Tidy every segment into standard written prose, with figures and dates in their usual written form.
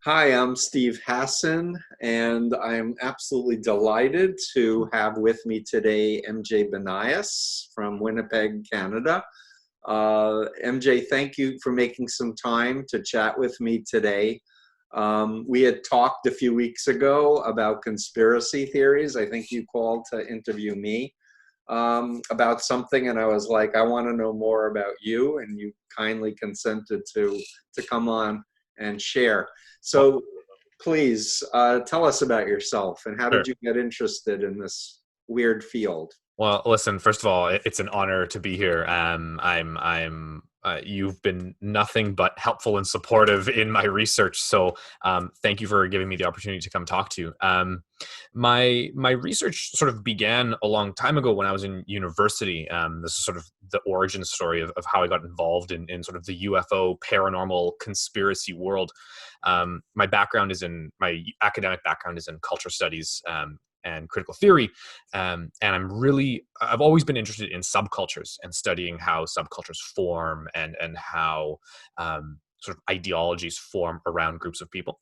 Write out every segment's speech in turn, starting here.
Hi, I'm Steve Hassan, and I'm absolutely delighted to have with me today MJ Banias from Winnipeg, Canada. MJ, thank you for making some time to chat with me today. We had talked a few weeks ago about conspiracy theories. I think you called to interview me about something, and I was like, I want to know more about you, and you kindly consented to come on and share. Well, So please tell us about yourself and how sure. did you get interested in this weird field? Well, listen, first of all, it's an honor to be here. You've been nothing but helpful and supportive in my research. So, thank you for giving me the opportunity to come talk to you. My research sort of began a long time ago when I was in university. This is sort of the origin story of how I got involved in sort of the UFO paranormal conspiracy world. My academic background is in culture studies. And critical theory. And I've always been interested in subcultures and studying how subcultures form and how sort of ideologies form around groups of people.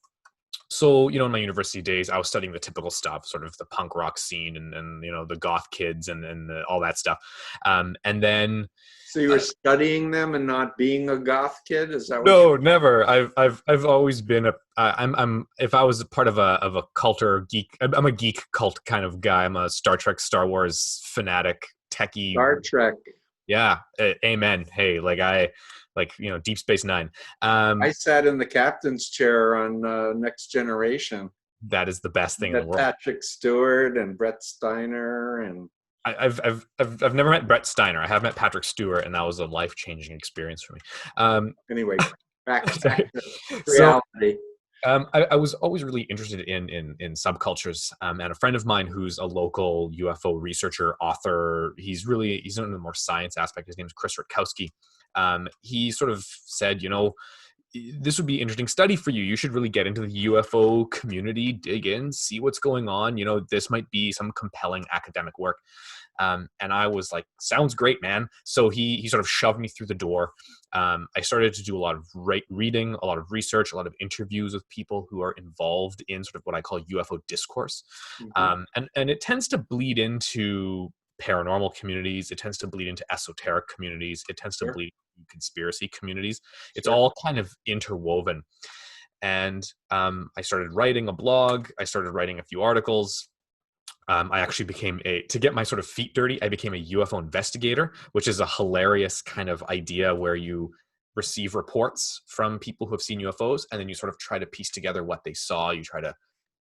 So, in my university days, I was studying the typical stuff, sort of the punk rock scene and the goth kids and all that stuff. And then So you were studying them and not being a goth kid? Is that what you? No, never. I've always been I'm if I was a part of a cult or geek, I'm a geek cult kind of guy. I'm a Star Trek, Star Wars fanatic, techie. Star Trek. Yeah, amen. Hey, Deep Space Nine. I sat in the captain's chair on Next Generation. That is the best thing in the Met world. Patrick Stewart and Brett Steiner and I've never met Brett Steiner. I have met Patrick Stewart, and that was a life changing experience for me. anyway, back Sorry. to So reality. I was always really interested in subcultures, and a friend of mine who's a local UFO researcher, author. He's in the more science aspect. His name's Chris Rutkowski. He sort of said, this would be an interesting study for you. You should really get into the UFO community, dig in, see what's going on. This might be some compelling academic work. And I was like, sounds great, man. So he sort of shoved me through the door. I started to do a lot of reading, a lot of research, a lot of interviews with people who are involved in sort of what I call UFO discourse. Mm-hmm. And it tends to bleed into paranormal communities. It tends to bleed into esoteric communities. It tends to Sure, bleed into conspiracy communities. It's sure. all kind of interwoven. And I started writing a blog. I started writing a few articles. I actually to get my sort of feet dirty, I became a UFO investigator, which is a hilarious kind of idea where you receive reports from people who have seen UFOs, and then you sort of try to piece together what they saw. You try to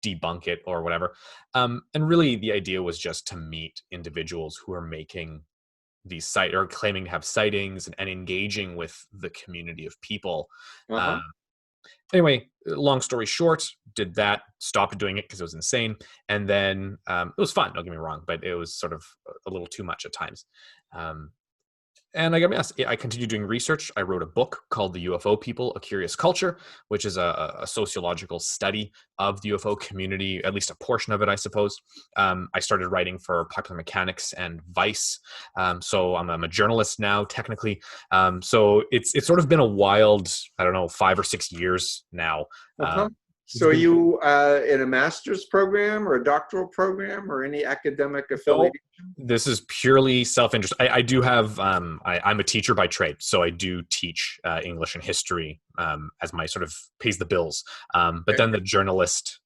debunk it or whatever. And really, the idea was just to meet individuals who are making these or claiming to have sightings and engaging with the community of people. Uh-huh. Um, Anyway, long story short, did that, stopped doing it because it was insane. And then it was fun, don't get me wrong, but it was sort of a little too much at times. Um, and I got to be honest, I continued doing research. I wrote a book called The UFO People, A Curious Culture, which is a sociological study of the UFO community, at least a portion of it, I suppose. I started writing for Popular Mechanics and Vice. So I'm a journalist now, technically. So it's sort of been a wild, I don't know, 5 or 6 years now. Uh-huh. It's So are been you in a master's program or a doctoral program or any academic no, affiliation? this is purely self-interest. I do have I'm a teacher by trade, so I do teach English and history as my sort of pays the bills. But Okay. then the journalist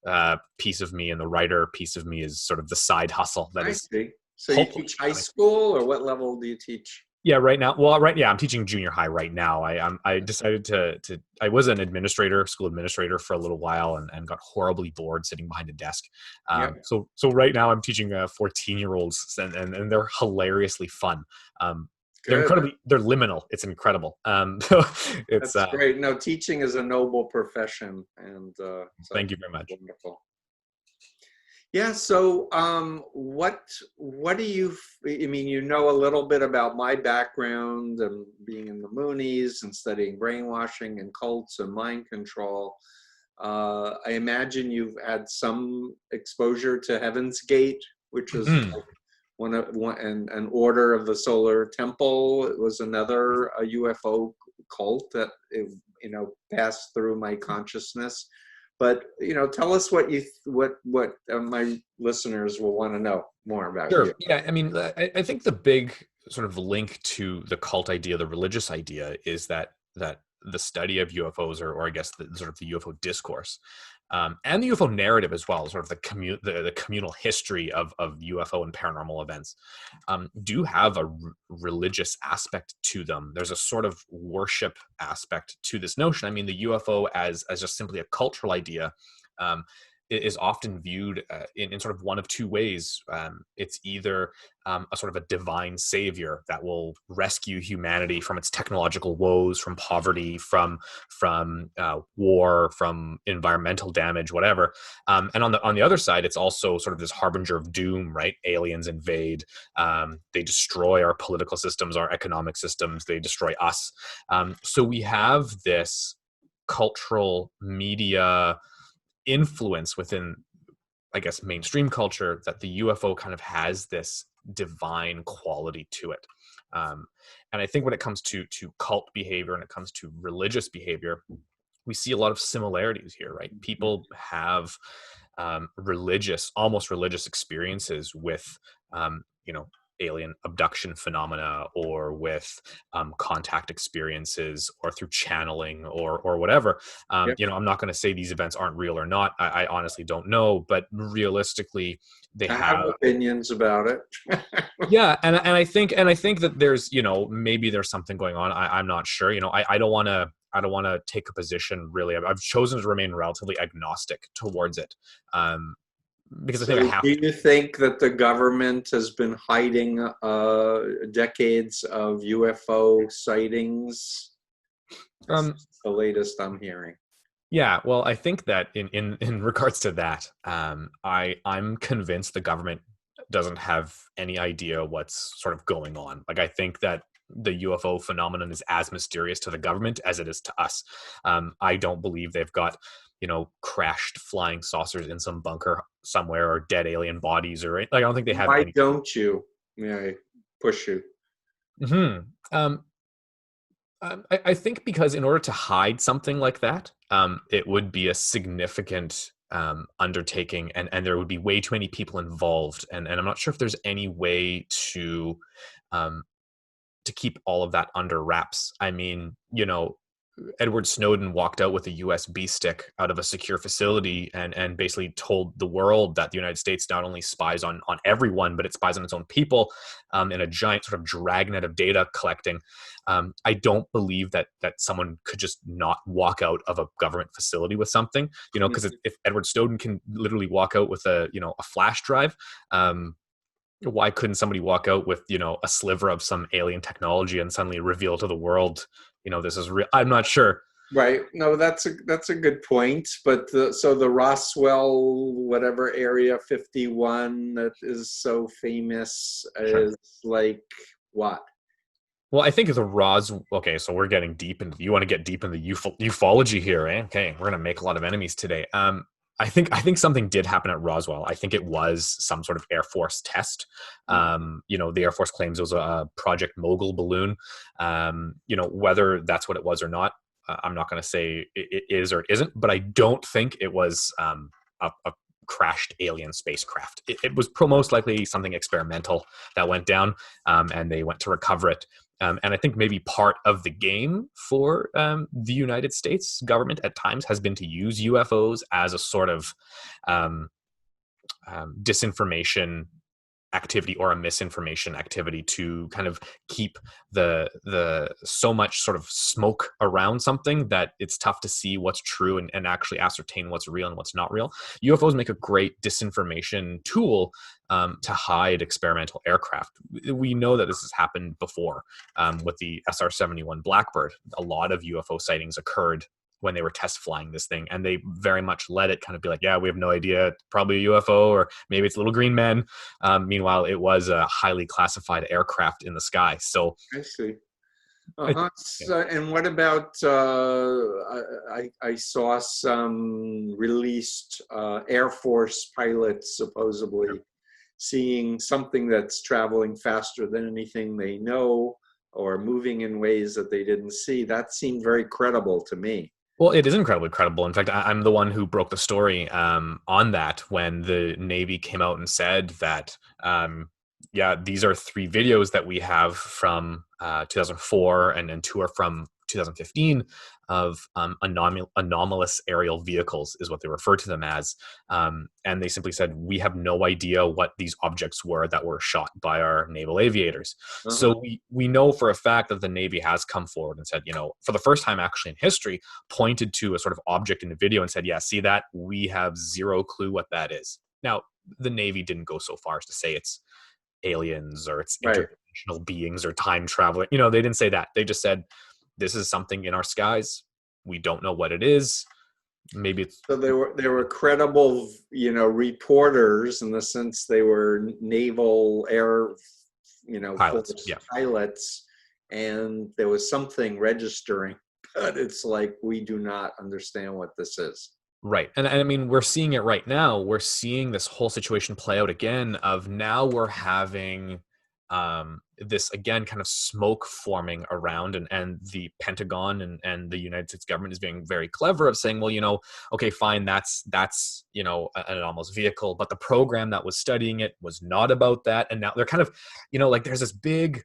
piece of me and the writer piece of me is sort of the side hustle that I is see. So you hopefully teach high coming. school or what level do you teach? Yeah, right now. Well, right. Yeah, I'm teaching junior high right now. I decided to. I was an administrator, school administrator for a little while, and got horribly bored sitting behind a desk. Yeah, So right now I'm teaching 14-year-olds, and they're hilariously fun. They're good. incredibly. They're liminal. It's incredible. So it's. That's great. No, teaching is a noble profession, and so Thank you very much. wonderful. Yeah. So, what do you? I mean, you know a little bit about my background and being in the Moonies and studying brainwashing and cults and mind control. I imagine you've had some exposure to Heaven's Gate, which is Mhm. like an order of the Solar Temple. It was another a UFO cult that passed through my consciousness. But tell us what my listeners will want to know more about you. Sure. Yeah. I mean, I think the big sort of link to the cult idea, the religious idea, is that the study of UFOs, or I guess the sort of the UFO discourse, and the UFO narrative as well, sort of the communal history of UFO and paranormal events, do have a religious aspect to them. There's a sort of worship aspect to this notion. I mean, the UFO as just simply a cultural idea. Um, is often viewed in sort of one of two ways. It's either a sort of a divine savior that will rescue humanity from its technological woes, from poverty, from war, from environmental damage, whatever. And on the other side, it's also sort of this harbinger of doom, right? Aliens invade, they destroy our political systems, our economic systems, they destroy us. So we have this cultural media influence within, I guess, mainstream culture, that the UFO kind of has this divine quality to it. And I think when it comes to cult behavior and it comes to religious behavior, we see a lot of similarities here, right? People have almost religious experiences with, alien abduction phenomena, or with contact experiences, or through channeling, or whatever. Yep. I'm not going to say these events aren't real or not. I honestly don't know, but realistically, they I have opinions about it. yeah, and I think that there's, maybe there's something going on. I'm not sure. I don't want to take a position really. I've chosen to remain relatively agnostic towards it, because I think I So have do to. you think that the government has been hiding decades of UFO sightings? This Um, is the latest I'm hearing. yeah, well, I think that in regards to that, I'm convinced the government doesn't have any idea what's sort of going on. Like, I think that the UFO phenomenon is as mysterious to the government as it is to us. I don't believe they've got, crashed flying saucers in some bunker somewhere, or dead alien bodies, or like, I don't think they have Why any. don't you? May I push you? Hmm. Um, I think because in order to hide something like that, it would be a significant undertaking, and there would be way too many people involved, and I'm not sure if there's any way um, to keep all of that under wraps. I mean, Edward Snowden walked out with a USB stick out of a secure facility, and basically told the world that the United States not only spies on everyone, but it spies on its own people, in a giant sort of dragnet of data collecting. I don't believe that someone could just not walk out of a government facility with something, because if Edward Snowden can literally walk out with a flash drive, why couldn't somebody walk out with a sliver of some alien technology and suddenly reveal to the world, this is real? I'm not sure. Right. No, that's a good point. But so the Roswell, whatever Area 51 that is so famous, Sure. is like what? Well, I think okay, so we're getting deep into, you want to get deep into ufology here, eh? Okay, we're gonna make a lot of enemies today. I think something did happen at Roswell. I think it was some sort of Air Force test. The Air Force claims it was a Project Mogul balloon. Whether that's what it was or not, I'm not going to say it is or it isn't, but I don't think it was a crashed alien spacecraft. It was most likely something experimental that went down, and they went to recover it. And I think maybe part of the game for the United States government at times has been to use UFOs as a sort of disinformation activity, or a misinformation activity, to kind of keep the so much sort of smoke around something that it's tough to see what's true, and actually ascertain what's real and what's not real. UFOs make a great disinformation tool, to hide experimental aircraft. We know that this has happened before, with the SR-71 Blackbird. A lot of UFO sightings occurred when they were test flying this thing, and they very much let it kind of be like, yeah, we have no idea, probably a UFO, or maybe it's little green men. Meanwhile, it was a highly classified aircraft in the sky. So I see. I, Uh-huh. yeah. So, and what about I saw some released Air Force pilots supposedly seeing something that's traveling faster than anything they know, or moving in ways that they didn't see. That seemed very credible to me. Well, it is incredibly credible. In fact, I'm the one who broke the story on that when the Navy came out and said that, yeah, these are 3 videos that we have from 2004, and 2 are from 2015 of anomalous aerial vehicles, is what they refer to them as. And they simply said, we have no idea what these objects were that were shot by our naval aviators. Uh-huh. So we know for a fact that the Navy has come forward and said, for the first time actually in history, pointed to a sort of object in the video and said, yeah, see that? We have zero clue what that is. Now, the Navy didn't go so far as to say it's aliens or it's Right. interdimensional beings or time traveling. They didn't say that. They just said, this is something in our skies. We don't know what it is. Maybe it's So they were credible, reporters in the sense they were naval air, pilots. force Yeah. pilots, and there was something registering, but it's like we do not understand what this is. Right. And I mean, we're seeing it right now. We're seeing this whole situation play out again of now we're having this again kind of smoke forming around, and the Pentagon and the United States government is being very clever of saying, well, okay, fine, that's an anomalous vehicle, but the program that was studying it was not about that. And now they're kind of, like there's this big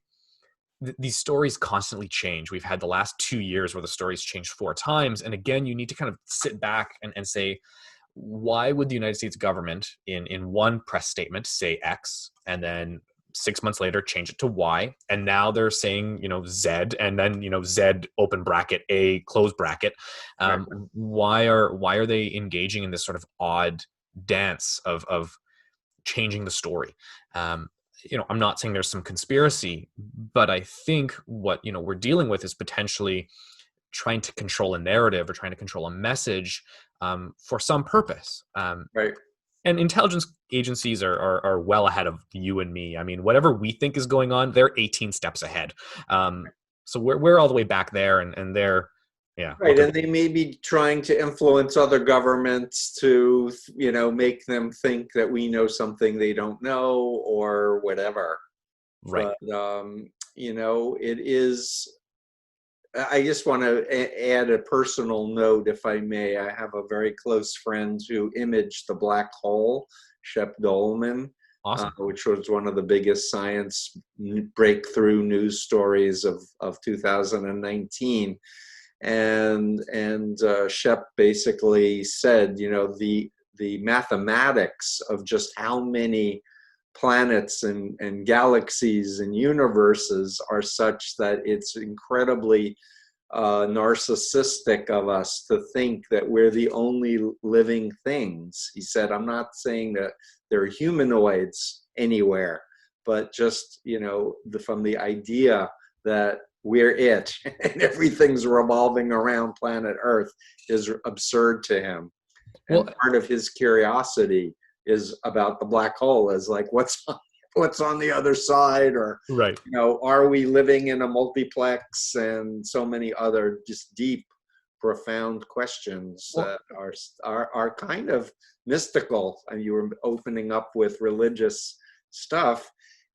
these stories constantly change. We've had the last 2 years where the stories changed 4 times. And again, you need to kind of sit back and say, why would the United States government in one press statement say X and then 6 months later change it to Y? And now they're saying, Z, and then, Z open bracket, A close bracket. Right. Why are they engaging in this sort of odd dance of changing the story? I'm not saying there's some conspiracy, but I think what we're dealing with is potentially trying to control a narrative or trying to control a message for some purpose. Right. And intelligence agencies are well ahead of you and me. I mean, whatever we think is going on, they're 18 steps ahead. So we're all the way back there, and they're Right, and they may be trying to influence other governments to, make them think that we know something they don't know or whatever. right. But, it is, I just want to add a personal note, if I may. I have a very close friend who imaged the black hole, Shep Dolman, Awesome. which was one of the biggest science breakthrough news stories of 2019. And Shep basically said, the mathematics of just how many planets and galaxies and universes are such that it's incredibly narcissistic of us to think that we're the only living things. He said, I'm not saying that there are humanoids anywhere, but just, from the idea that we're it and everything's revolving around planet Earth is absurd to him. And Well, part of his curiosity is about the black hole, is like, what's on the other side, or right. are we living in a multiplex, and so many other just deep, profound questions that are kind of mystical. And you were opening up with religious stuff.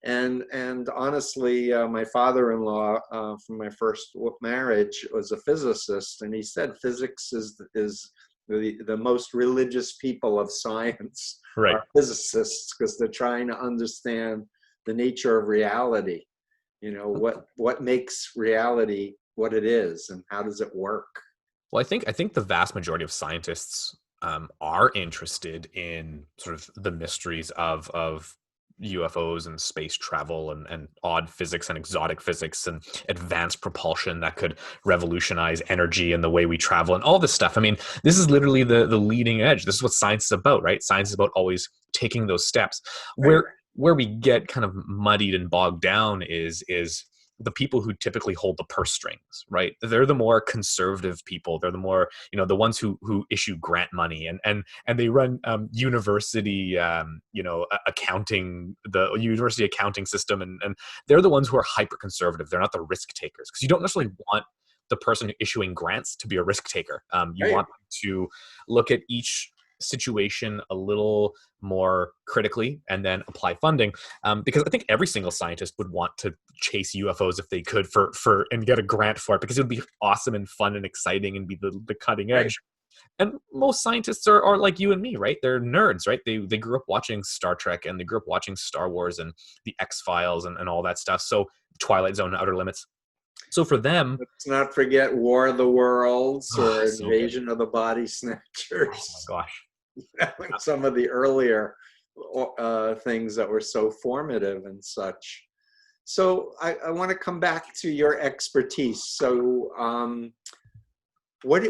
And honestly, my father-in-law from my first marriage was a physicist, and he said physics is the most religious people of science Right. are physicists, because they're trying to understand the nature of reality. What makes reality what it is, and how does it work? Well, I think the vast majority of scientists are interested in sort of the mysteries of UFOs and space travel and odd physics and exotic physics and advanced propulsion that could revolutionize energy and the way we travel and all this stuff. I mean, this is literally the leading edge. This is what science is about, right? Science is about always taking those steps. Right. Where we get kind of muddied and bogged down is the people who typically hold the purse strings, right? They're the more conservative people. They're the more, the ones who issue grant money and they run university, accounting, the university accounting system. And they're the ones who are hyper conservative. They're not the risk takers, because you don't necessarily want the person issuing grants to be a risk taker. You Right. want them to look at each situation a little more critically and then apply funding, because I think every single scientist would want to chase UFOs if they could for and get a grant for it, because it would be awesome and fun and exciting and be the cutting Right. edge. And most scientists are like you and me, right? They're nerds, right? They grew up watching Star Trek, and they grew up watching Star Wars and the X-Files and all that stuff. So Twilight Zone, Outer Limits. So for them, Let's not forget War of the Worlds or so good. Invasion of the Body Oh my Snatchers. gosh. Some of the earlier things that were so formative and such. So I want to come back to your expertise. So what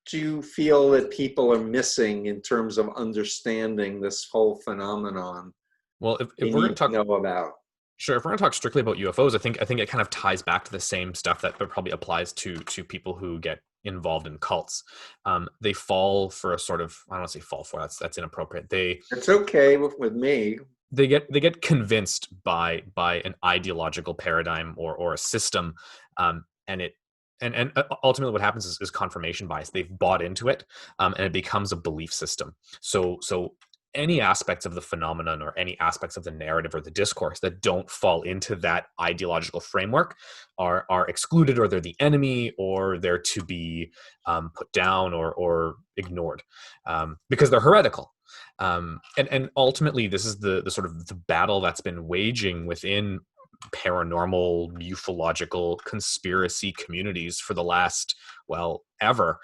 do you feel that people are missing in terms of understanding this whole phenomenon? Well, They if we're going need to to talk, know about. sure, if we're going to talk strictly about UFOs, I think it kind of ties back to the same stuff that probably applies to people who get involved in cults. They fall for a sort of, I don't want to say fall for, that's inappropriate. It's okay with me. They get convinced by an ideological paradigm or a system, and it and ultimately what happens is confirmation bias. They've bought into it, and it becomes a belief system. So any aspects of the phenomenon or any aspects of the narrative or the discourse that don't fall into that ideological framework are excluded, or they're the enemy, or they're to be put down or ignored, because they're heretical. And ultimately, this is the sort of the battle that's been waging within paranormal, ufological, conspiracy communities for the last, well, ever.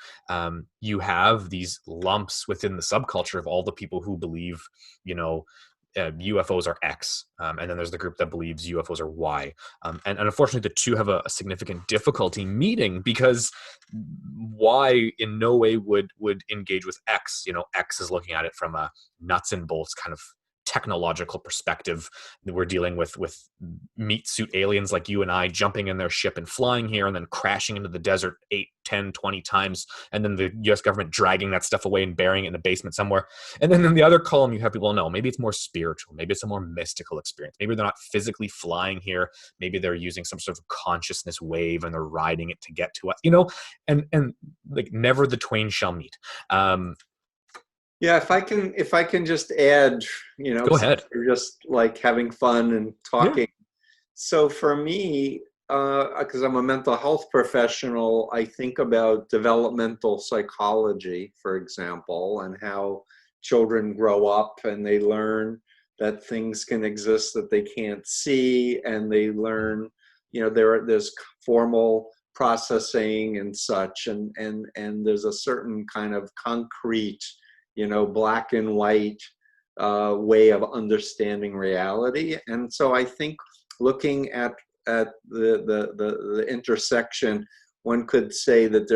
You have these lumps within the subculture of all the people who believe, UFOs are X, and then there's the group that believes UFOs are Y. And unfortunately, the two have a significant difficulty meeting, because Y in no way would engage with X. X is looking at it from a nuts and bolts kind of technological perspective. We're dealing with meat suit aliens like you and I jumping in their ship and flying here and then crashing into the desert 8, 10, 20 times, and then the US government dragging that stuff away and burying it in a basement somewhere. And then in the other column, you have people, no, maybe it's more spiritual, maybe it's a more mystical experience, maybe they're not physically flying here, maybe they're using some sort of consciousness wave and they're riding it to get to us, and like never the twain shall meet. Yeah, if I can just add, Go since ahead. we're just like having fun and Yeah. talking. So for me, because I'm a mental health professional, I think about developmental psychology, for example, and how children grow up and they learn that things can exist that they can't see, and they learn, there's formal processing and such, and there's a certain kind of concrete, black and white way of understanding reality. And so I think looking at the intersection, one could say that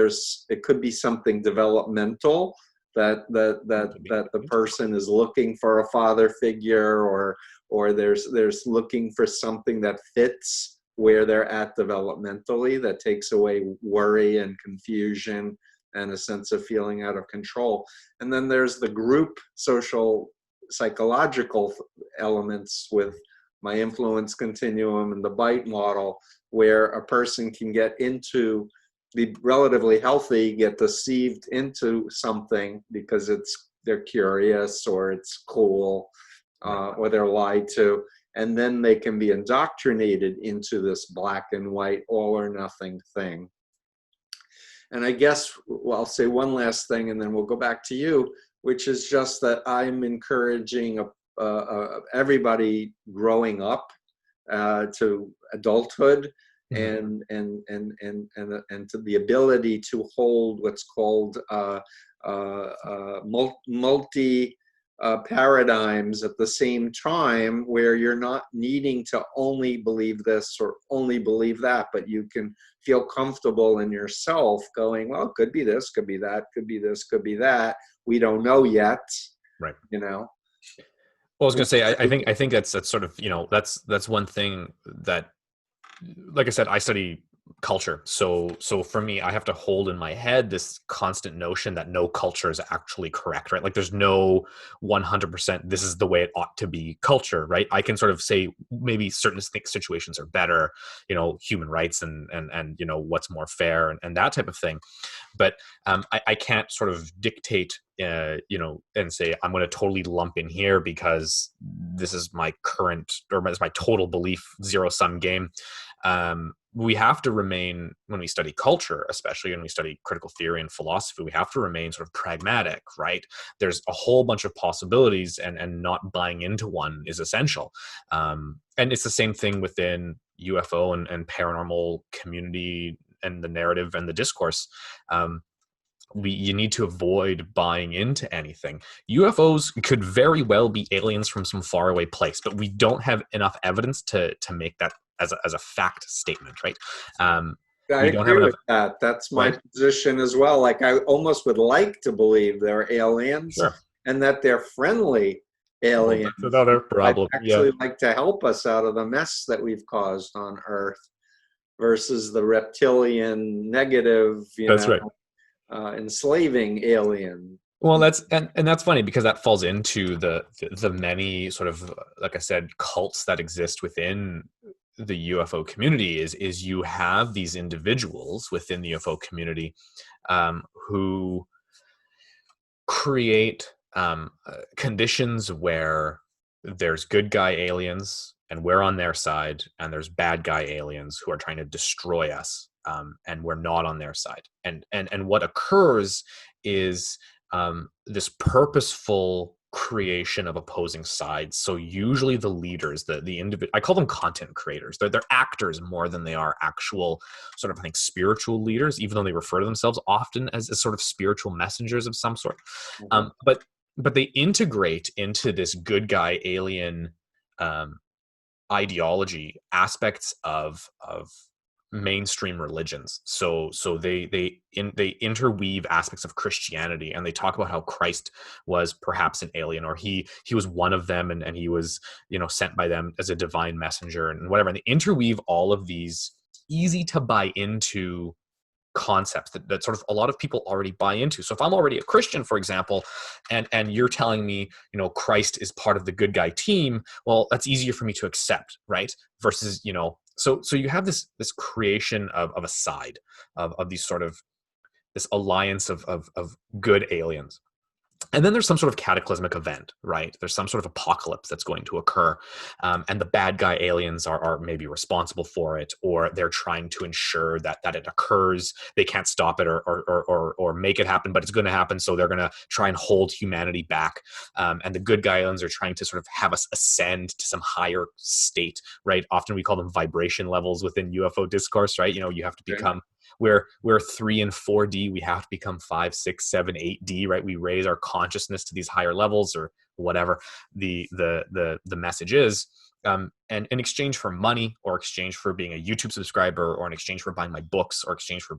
it could be something developmental, that the person is looking for a father figure, or there's looking for something that fits where they're at developmentally, that takes away worry and confusion and a sense of feeling out of control. And then there's the group social psychological elements with my influence continuum and the bite model, where a person can be relatively healthy, get deceived into something because they're curious or it's cool, or they're lied to, and then they can be indoctrinated into this black and white all or nothing thing. And I guess, well, I'll say one last thing and then we'll go back to you, which is just that I'm encouraging everybody growing up to adulthood, Mhm. and to the ability to hold what's called multi paradigms at the same time, where you're not needing to only believe this or only believe that, but you can feel comfortable in yourself going, well, it could be this, could be that, could be this, could be that. We don't know yet, Right. you know. Well, I was going to say, I think that's sort of, that's one thing that, like I said, I study culture. So for me, I have to hold in my head this constant notion that no culture is actually correct, right? Like there's no 100% this is the way it ought to be culture, right? I can sort of say maybe certain situations are better, human rights and what's more fair and that type of thing. But I can't sort of dictate, and say I'm going to totally lump in here because this is my current or it's my total belief zero sum game. We have to remain, when we study culture, especially when we study critical theory and philosophy, we have to remain sort of pragmatic, right? There's a whole bunch of possibilities, and not buying into one is essential. And it's the same thing within UFO and paranormal community and the narrative and the discourse. You need to avoid buying into anything. UFOs could very well be aliens from some faraway place, but we don't have enough evidence to make that as a fact statement, right? I We don't have agree enough, with that. That's my right? position as well. Like I almost would like to believe they're aliens Sure. and that they're friendly Well, that's aliens. another I'd problem. Yeah, actually like to help us out of the mess that we've caused on Earth versus the reptilian negative, that's right. enslaving alien. Well, and that's funny because that falls into the many sort of, like I said, cults that exist within the UFO community. Is you have these individuals within the UFO community, who create conditions where there's good guy aliens and we're on their side, and there's bad guy aliens who are trying to destroy us, and we're not on their side. And what occurs is this purposeful creation of opposing sides. So usually the leaders, the individual, I call them content creators. They're actors more than they are actual sort of, I think, spiritual leaders, even though they refer to themselves often as sort of spiritual messengers of some sort. Mhm. But they integrate into this good guy alien um, ideology aspects of mainstream religions. So they interweave aspects of Christianity, and they talk about how Christ was perhaps an alien, or he was one of them, and he was sent by them as a divine messenger and whatever. And they interweave all of these easy to buy into concepts that sort of a lot of people already buy into. So if I'm already a Christian, for example, and you're telling me, Christ is part of the good guy team, well, that's easier for me to accept, right? Versus, so you have this creation of a side of these sort of this alliance of good aliens. And then there's some sort of cataclysmic event, right? There's some sort of apocalypse that's going to occur, and the bad guy aliens are maybe responsible for it, or they're trying to ensure that it occurs. They can't stop it or make it happen, but it's going to happen, so they're going to try and hold humanity back. And the good guy aliens are trying to sort of have us ascend to some higher state, right? Often we call them vibration levels within UFO discourse, right? You have to become, we're 3 and 4D, we have to become 5, 6, 7, 8D, right? We raise our consciousness to these higher levels, or whatever the message is, and in exchange for money, or exchange for being a YouTube subscriber, or in exchange for buying my books, or exchange for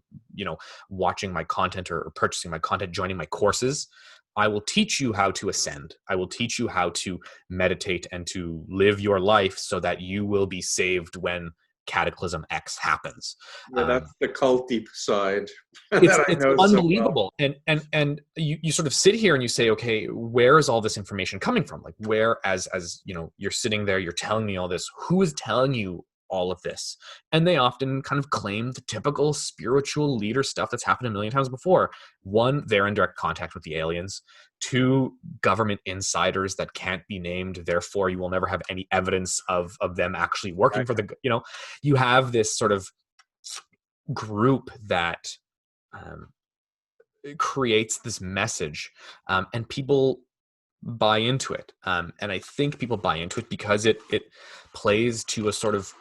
watching my content, or purchasing my content, joining my courses, I will teach you how to ascend. I will teach you how to meditate and to live your life so that you will be saved when Cataclysm X happens. Yeah, that's the culty side It's that I it's know so well. unbelievable, and you sort of sit here and you say, okay, where is all this information coming from? Like, where, as you're sitting there, you're telling me all this, who is telling you all of this? And they often kind of claim the typical spiritual leader stuff that's happened a million times before. One, they're in direct contact with the aliens. Two, government insiders that can't be named, therefore you will never have any evidence of them actually working Right. for the, you have this sort of group that um, creates this message, and people buy into it. And I think people buy into it because it plays to a sort of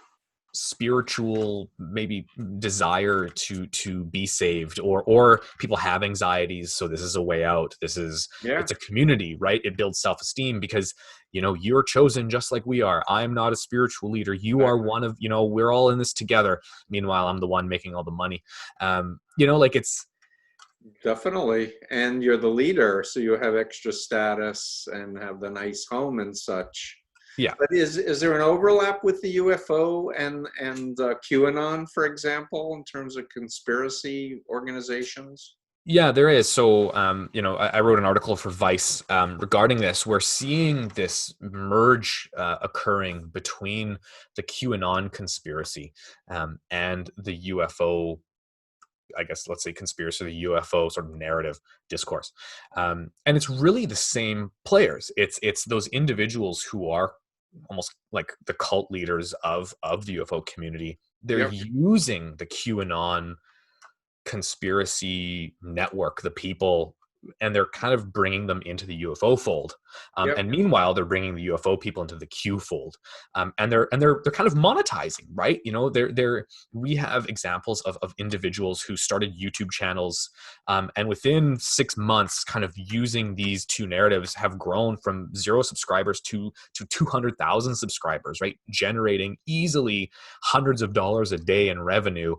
spiritual maybe desire to be saved, or people have anxieties, so this is a way out. Yeah. It's a community, right? It builds self-esteem because you're chosen just like we are. I'm not a spiritual leader, you are one of, we're all in this together. Meanwhile, I'm the one making all the money. Like it's Definitely. And you're the leader, so you have extra status and have the nice home and such. Yeah. But is there an overlap with the UFO and QAnon, for example, in terms of conspiracy organizations? Yeah, there is. So, I wrote an article for Vice regarding this. We're seeing this merge occurring between the QAnon conspiracy and the UFO, I guess, let's say conspiracy, the UFO sort of narrative discourse. And it's really the same players. It's those individuals who are almost like the cult leaders of the UFO community. They're Yep, using the QAnon conspiracy network, the people, and they're kind of bringing them into the UFO fold. yep. And meanwhile, they're bringing the UFO people into the Q fold, and they're kind of monetizing, right? We have examples of individuals who started YouTube channels, and within 6 months, kind of using these two narratives, have grown from 0 subscribers to 200,000 subscribers, right? Generating easily hundreds of dollars a day in revenue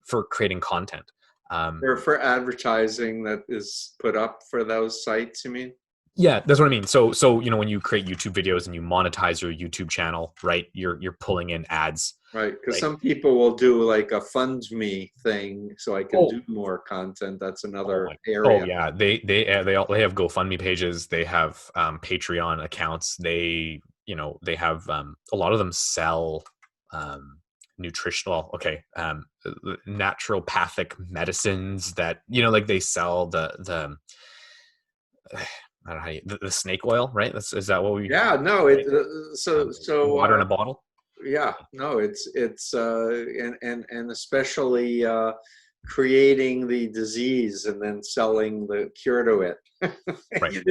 for creating content. Or for advertising that is put up for those sites, you mean? Yeah, that's what I mean. So when you create YouTube videos and you monetize your YouTube channel, right? You're pulling in ads, Right, because right? some people will do like a fund me thing so I can Oh, do more content. That's oh another my, oh area. yeah. They have GoFundMe pages. They have Patreon accounts. They have a lot of them sell nutritional, okay, naturopathic medicines that like they sell the I don't know how the snake oil, right? Is that what we Yeah, no, right? Water in a bottle. yeah, no, it's and especially creating the disease and then selling the cure to it. Right. You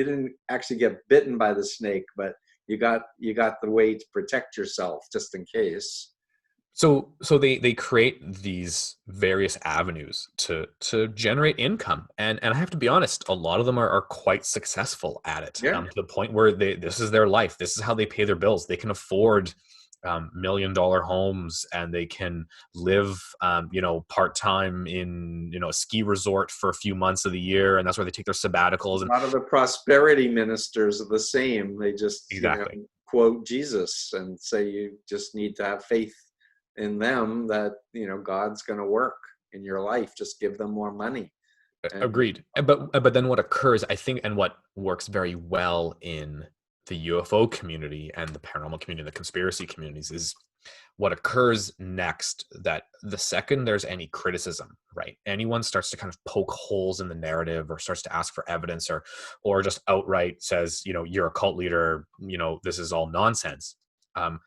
didn't actually get bitten by the snake, but you got the way to protect yourself just in case. So they create these various avenues to generate income, and I have to be honest, a lot of them are quite successful at it, Yeah, to the point where this is their life. This is how they pay their bills. They can afford $1 million homes, and they can live part time in a ski resort for a few months of the year, and that's where they take their sabbaticals. a And lot of the prosperity ministers are the same. They just exactly. quote Jesus and say you just need to have faith in them that God's going to work in your life. Just give them more money. And Agreed. But then what occurs, I think, and what works very well in the UFO community and the paranormal community, the conspiracy communities, is what occurs next, that the second there's any criticism, right? Anyone starts to kind of poke holes in the narrative or starts to ask for evidence, or just outright says, you're a cult leader, this is all nonsense. Um,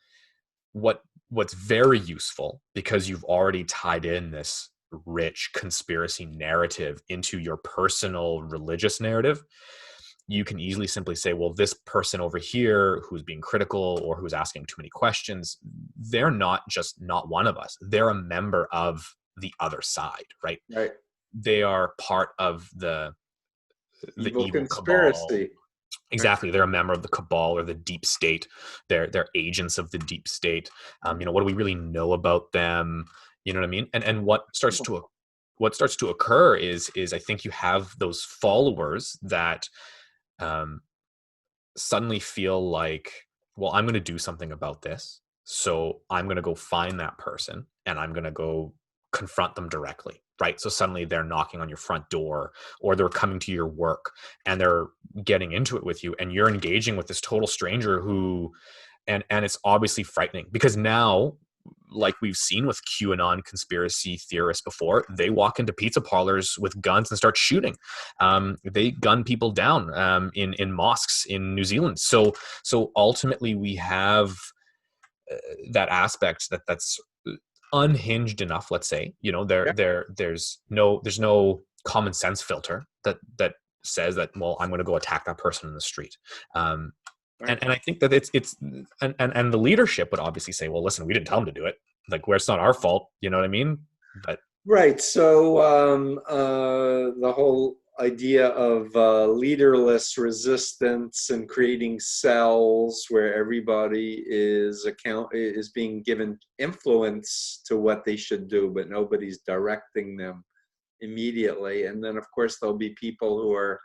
what's very useful, because you've already tied in this rich conspiracy narrative into your personal religious narrative, you can easily simply say, well, this person over here who's being critical or who's asking too many questions, they're not just not one of us. They're a member of the other side, right? right, They are part of the evil evil cabal. conspiracy. Right. Exactly. They're a member of the cabal or the deep state. They're agents of the deep state. What do we really know about them? You know what I mean? And what starts to occur is I think you have those followers that um, suddenly feel like, well, I'm going to do something about this. So I'm going to go find that person and I'm going to go confront them directly. Right. So suddenly they're knocking on your front door, or they're coming to your work and they're getting into it with you, and you're engaging with this total stranger and it's obviously frightening, because now, like we've seen with QAnon conspiracy theorists before, they walk into pizza parlors with guns and start shooting. They gun people down in mosques in New Zealand. So ultimately, we have that aspect that's unhinged enough. Let's say, Yeah. there's no common sense filter that says that, well, I'm going to go attack that person in the street. Um, Right. and I think that it's and the leadership would obviously say, well, listen, we didn't tell them to do it. Like, where it's not our fault, you know what I mean? But Right. So the whole idea of leaderless resistance and creating cells where everybody is being given influence to what they should do, but nobody's directing them immediately. And then, of course, there'll be people who are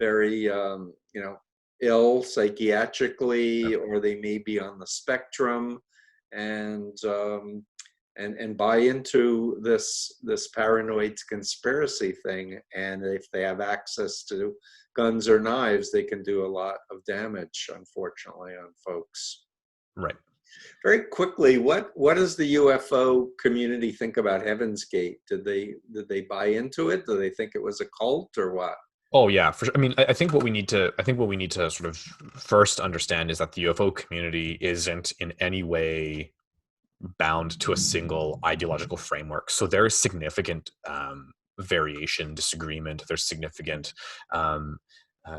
very, ill psychiatrically, or they may be on the spectrum, and buy into this paranoid conspiracy thing. And if they have access to guns or knives, they can do a lot of damage, unfortunately, on folks. Right. Very quickly, what does the UFO community think about Heaven's Gate? Did they buy into it? Do they think it was a cult or what? Oh yeah, for sure. I mean, I think what we need to sort of first understand is that the UFO community isn't in any way bound to a single ideological framework. So there is significant variation, disagreement. There's significant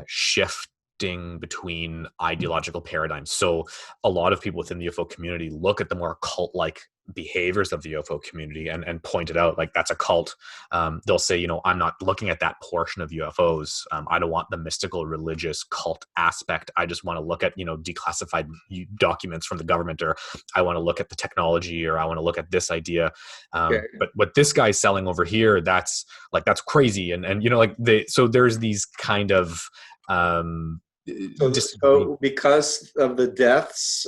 shifting between ideological paradigms. So a lot of people within the UFO community look at the more cult-like behaviors of the UFO community and point it out like that's a cult. They'll say, I'm not looking at that portion of UFOs. I don't want the mystical religious cult aspect. I just want to look at, declassified documents from the government, or I want to look at the technology, or I want to look at this idea. Okay. But what this guy's selling over here, that's crazy. And so there's these kind of, so because of the deaths,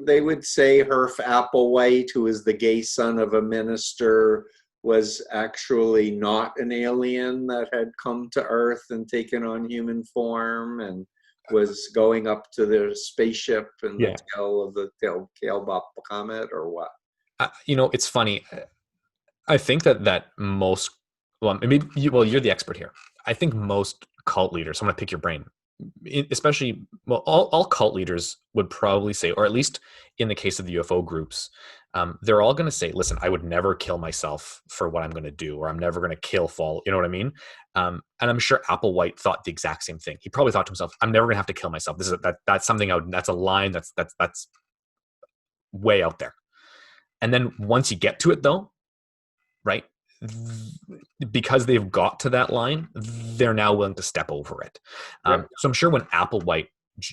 they would say Herf Applewhite, who is the gay son of a minister, was actually not an alien that had come to Earth and taken on human form and was going up to their spaceship in the tail of the Tailbop comet, or what? It's funny. I think that most, you're the expert here. I think most cult leaders, I'm going to pick your brain, especially, all cult leaders would probably say, or at least in the case of the UFO groups, they're all going to say, listen, I would never kill myself for what I'm going to do, or I'm never going to kill fall. You know what I mean? And I'm sure Applewhite thought the exact same thing. He probably thought to himself, I'm never going to have to kill myself. That's something that's a line that's way out there. And then once you get to it though, right? Because they've got to that line, they're now willing to step over it. So I'm sure when Applewhite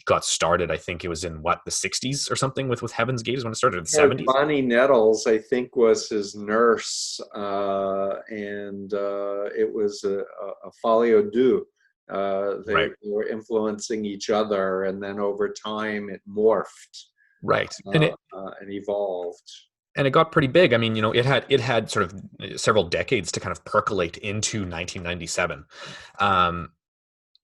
got started, I think it was in the 60s or something with Heaven's Gate is when it started, in the 70s. Bonnie Nettles, I think, was his nurse, and it was a folie à deux. They were influencing each other, and then over time it morphed, and evolved. And it got pretty big. I mean, it had sort of several decades to kind of percolate into 1997.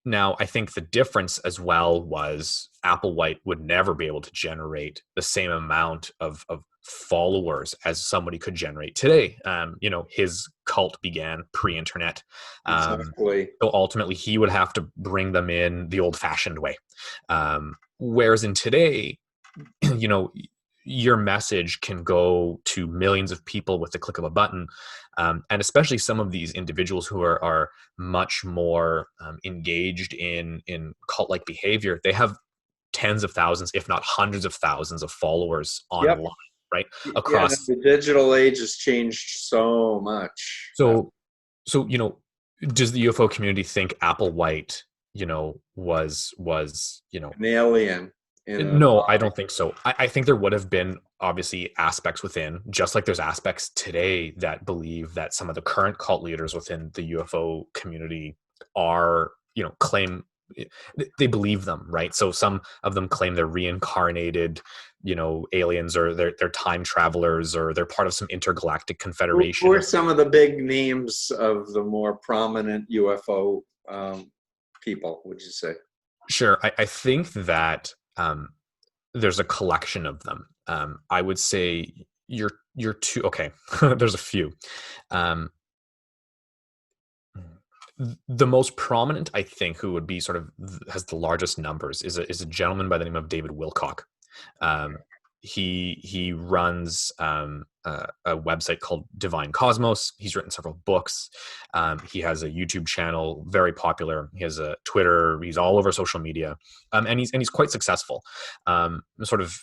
Now, I think the difference as well was Applewhite would never be able to generate the same amount of followers as somebody could generate today. His cult began pre-internet. Exactly. So ultimately, he would have to bring them in the old-fashioned way. Whereas in today, your message can go to millions of people with the click of a button. And especially some of these individuals who are much more engaged in cult-like behavior, they have tens of thousands, if not hundreds of thousands of followers online, right? Across the digital age has changed so much. So does the UFO community think Applewhite, was an alien? No, I don't think so. I think there would have been obviously aspects within, just like there's aspects today that believe that some of the current cult leaders within the UFO community are, claim they believe them, right? So some of them claim they're reincarnated, aliens, or they're time travelers, or they're part of some intergalactic confederation. Who are some of the big names of the more prominent UFO people, would you say? Sure. I think that there's a collection of them. I would say you're two. Okay, there's a few. The most prominent, I think, who would be sort of has the largest numbers is a gentleman by the name of David Wilcock. He runs a website called Divine Cosmos. He's written several books. He has a YouTube channel, very popular. He has a Twitter. He's all over social media, and he's quite successful. Sort of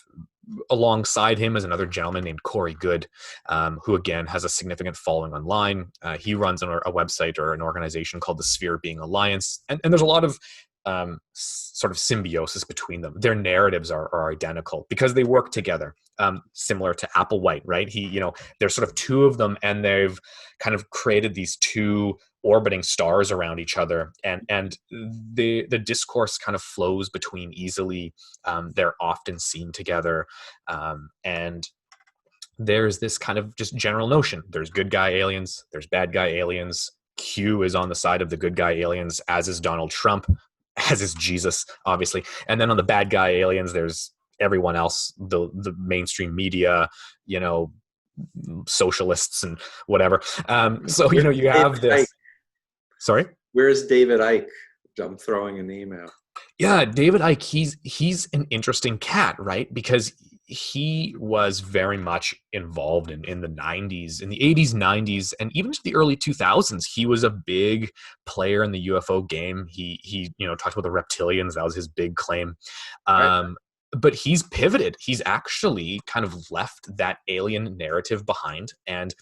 alongside him is another gentleman named Goode, who again has a significant following online. He runs a website or an organization called the Sphere Being Alliance, and there's a lot of sort of symbiosis between them. Their narratives are identical because they work together. similar to Applewhite, right? There's sort of two of them, and they've kind of created these two orbiting stars around each other, and the discourse kind of flows between easily. They're often seen together, and there's this kind of just general notion. There's good guy aliens, there's bad guy aliens. Q is on the side of the good guy aliens, as is Donald Trump, as is Jesus, obviously. And then on the bad guy aliens, there's everyone else, the mainstream media, socialists and whatever. So, you have this. Sorry? Where's David Icke? I'm throwing an email. Yeah, David Icke, he's an interesting cat, right? Because he was very much involved in the 90s, in the 80s, 90s, and even to the early 2000s. He was a big player in the UFO game. He talked about the reptilians. That was his big claim. Right. But he's pivoted. He's actually kind of left that alien narrative behind. And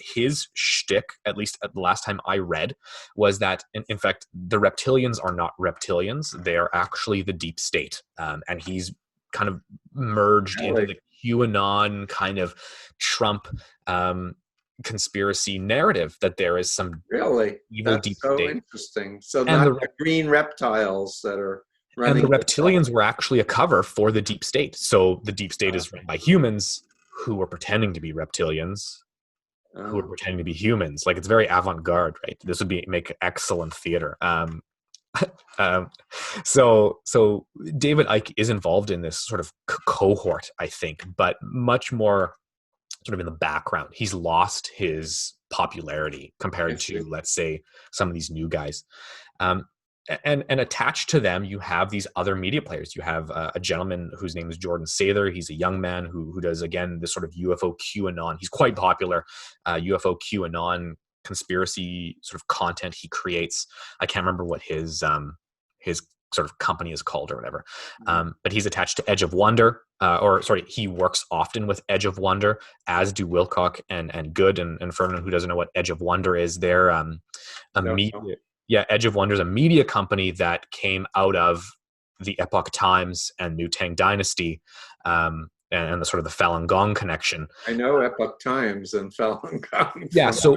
his shtick, at least at the last time I read, was that, in fact, the reptilians are not reptilians. They are actually the deep state. And he's kind of merged into the QAnon kind of Trump conspiracy narrative, that there is some evil deep so state. Interesting. So not the green reptiles that are running. And the reptilians were actually a cover for the deep state. So the deep state is run by humans who were pretending to be reptilians, who were pretending to be humans. Like, it's very avant-garde, right? This would make excellent theater. So David Icke is involved in this sort of cohort, I think, but much more sort of in the background. He's lost his popularity compared to, let's say, some of these new guys. And attached to them, you have these other media players. You have a gentleman whose name is Jordan Sather. He's a young man who does, again, this sort of UFO QAnon. He's quite popular. UFO QAnon conspiracy sort of content he creates. I can't remember what his sort of company is called or whatever. But he's attached to Edge of Wonder, he works often with Edge of Wonder, as do Wilcock and Goode. And for anyone who doesn't know what Edge of Wonder is, they're media. Yeah, Edge of Wonder is a media company that came out of the Epoch Times and New Tang Dynasty, and the sort of the Falun Gong connection. I know Epoch Times and Falun Gong. Yeah, so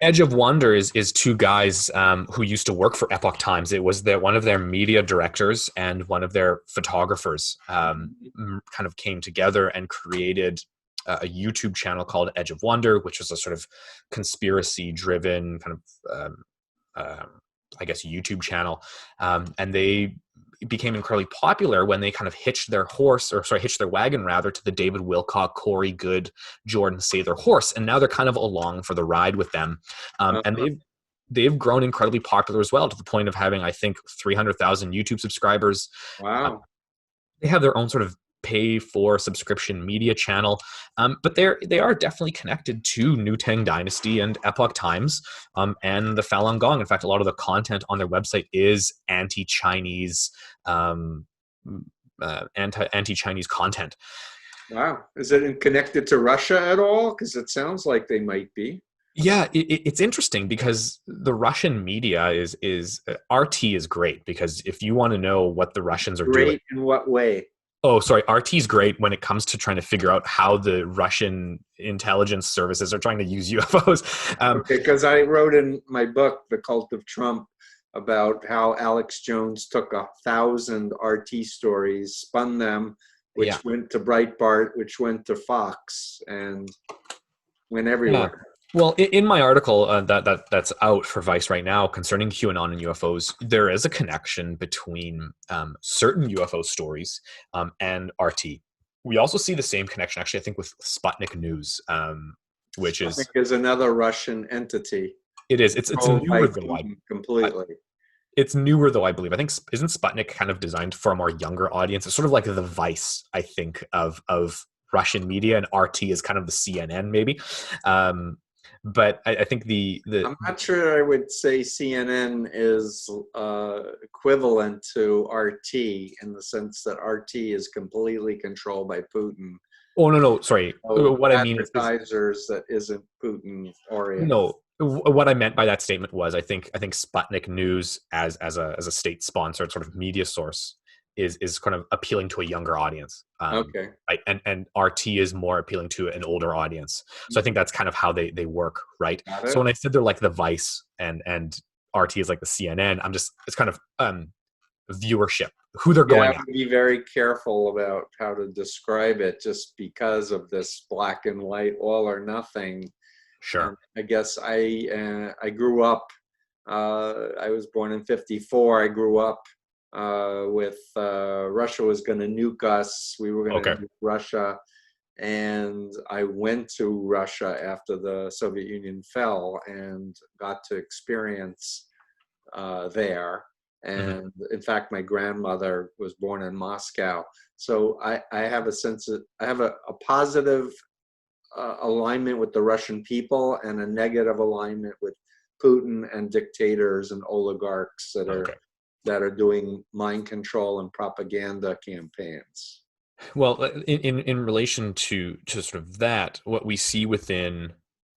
Edge of Wonder is two guys who used to work for Epoch Times. It was one of their media directors and one of their photographers kind of came together and created a YouTube channel called Edge of Wonder, which was a sort of conspiracy-driven kind of I guess YouTube channel, and they became incredibly popular when they kind of hitched their wagon rather, to the David Wilcock, Corey Goode, Jordan Sather horse, and now they're kind of along for the ride with them, and they've grown incredibly popular as well, to the point of having, I think, 300,000 YouTube subscribers. Wow. They have their own sort of pay for subscription media channel, but they are definitely connected to New Tang Dynasty and Epoch Times, and the Falun Gong. In fact, a lot of the content on their website is anti-Chinese anti-Chinese content. Wow. Is it connected to Russia at all? Because it sounds like they might be. Yeah, it's interesting, because the Russian media is RT is great, because if you want to know what the Russians are doing. Great in what way? Oh, sorry. RT's great when it comes to trying to figure out how the Russian intelligence services are trying to use UFOs. Okay, because I wrote in my book, The Cult of Trump, about how Alex Jones took 1,000 RT stories, spun them, which went to Breitbart, which went to Fox, and went everywhere. Yeah. Well, in my article that's out for Vice right now concerning QAnon and UFOs, there is a connection between certain UFO stories and RT. We also see the same connection, actually, I think, with Sputnik News, which Sputnik is another Russian entity. It is. It's newer though. Completely. It's newer though, I believe. I think, isn't Sputnik kind of designed for a more younger audience? It's sort of like the Vice, I think, of Russian media, and RT is kind of the CNN, maybe. But I think I'm not sure I would say CNN is equivalent to RT, in the sense that RT is completely controlled by Putin. Oh, no, sorry. What I mean is advertisers that isn't Putin oriented. No, what I meant by that statement was, I think Sputnik News as a state sponsored sort of media source is kind of appealing to a younger audience. Okay. Right. And RT is more appealing to an older audience. So I think that's kind of how they work, right? Got So it. when I said they're like the Vice and RT is like the CNN, it's kind of viewership, who they're Yeah, I going at. would be very careful about how to describe it just because of this black and white, all or nothing. And Sure. I guess I grew up. I was born in '54. I grew up with Russia was going to nuke us. We were going to Okay. nuke Russia, and I went to Russia after the Soviet Union fell and got to experience there. Hmm. And in fact, my grandmother was born in Moscow. So I have a sense of, I have a positive alignment with the Russian people and a negative alignment with Putin and dictators and oligarchs Okay. that are doing mind control and propaganda campaigns. Well, in relation to sort of that, what we see within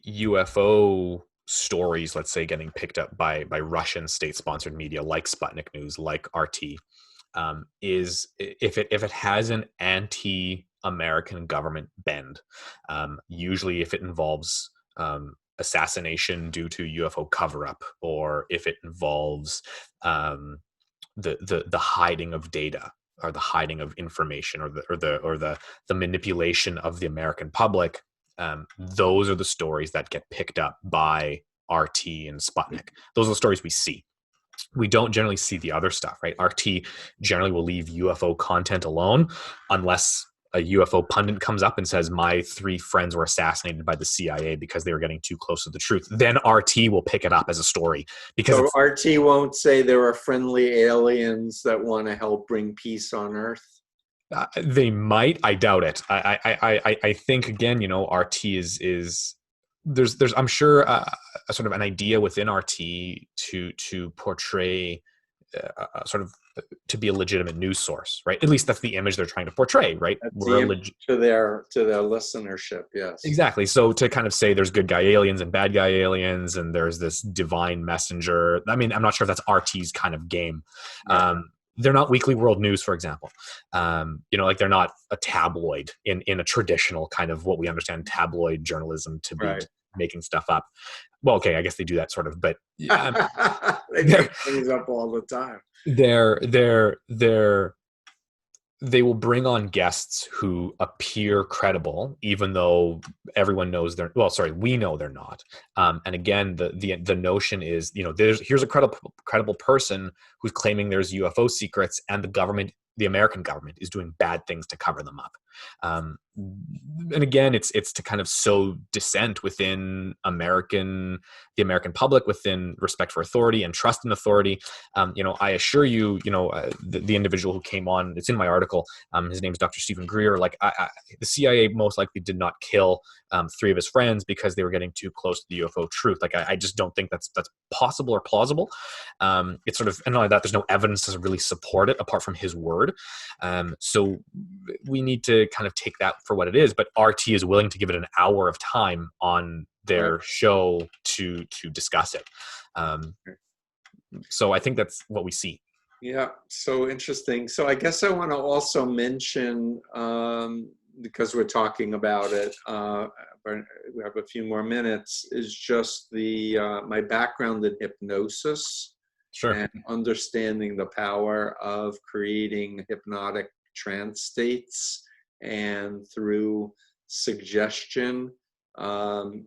UFO stories, let's say, getting picked up by Russian state-sponsored media like Sputnik News, like RT, is if it has an anti-American government bend, usually if it involves assassination due to UFO cover-up, or if it involves the hiding of data, or the hiding of information, or the manipulation of the American public. Those are the stories that get picked up by RT and Sputnik. Those are the stories we see. We don't generally see the other stuff, right? RT generally will leave UFO content alone unless a UFO pundit comes up and says, my 3 friends were assassinated by the CIA because they were getting too close to the truth. Then RT will pick it up as a story because So it's, RT won't say there are friendly aliens that want to help bring peace on Earth. they might. I doubt it. I think, again, RT is there's I'm sure a sort of an idea within RT to portray sort of to be a legitimate news source, right? At least that's the image they're trying to portray, right? That's We're the a image to their listenership. Yes. Exactly. So to kind of say there's good guy aliens and bad guy aliens, and there's this divine messenger. I mean, I'm not sure if that's RT's kind of game. Right. They're not Weekly World News, for example. Like they're not a tabloid in a traditional kind of what we understand tabloid journalism to be, Right. making stuff up. Well, okay, I guess they do that sort of, but They they're make things up all the time. they're they will bring on guests who appear credible, even though everyone knows we know they're not. And again, the notion is, here's a credible person who's claiming there's UFO secrets, and the American government is doing bad things to cover them up. And again, it's to kind of sow dissent within the American public, within respect for authority and trust in authority. I assure you, the individual who came on, it's in my article. His name is Dr. Stephen Greer. Like, the CIA most likely did not kill 3 of his friends because they were getting too close to the UFO truth. Like, I just don't think that's possible or plausible. It's sort of, and not only that, there's no evidence to really support it apart from his word. So we need to kind of take that for what it is. But RT is willing to give it an hour of time on their Right. show to discuss it. So I think that's what we see. Yeah, so interesting. So I guess I want to also mention, because we're talking about it, but we have a few more minutes, is just my background in hypnosis Sure. and understanding the power of creating hypnotic trance states, and through suggestion,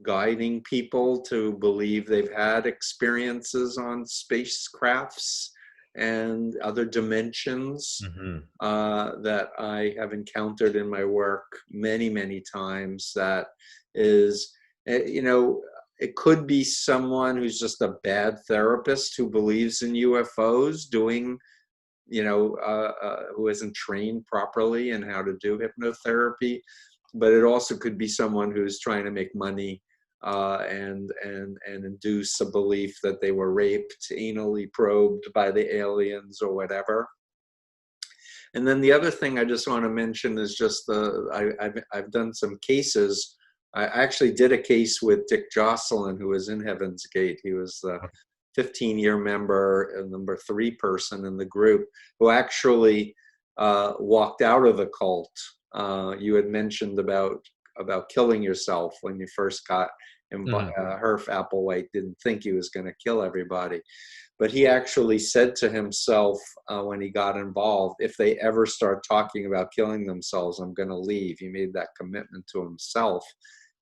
guiding people to believe they've had experiences on spacecrafts and other dimensions Mm-hmm. that I have encountered in my work many, many times. That is, it could be someone who's just a bad therapist who believes in UFOs doing, who isn't trained properly in how to do hypnotherapy. But it also could be someone who's trying to make money and induce a belief that they were raped, anally probed by the aliens or whatever. And then the other thing I just want to mention is just I've done some cases. I actually did a case with Dick Jocelyn, who was in Heaven's Gate. He was the 15-year member and number 3 person in the group, who actually walked out of the cult. You had mentioned about killing yourself when you first got Mhm. Herf Applewhite didn't think he was going to kill everybody. But he actually said to himself when he got involved, if they ever start talking about killing themselves, I'm going to leave. He made that commitment to himself,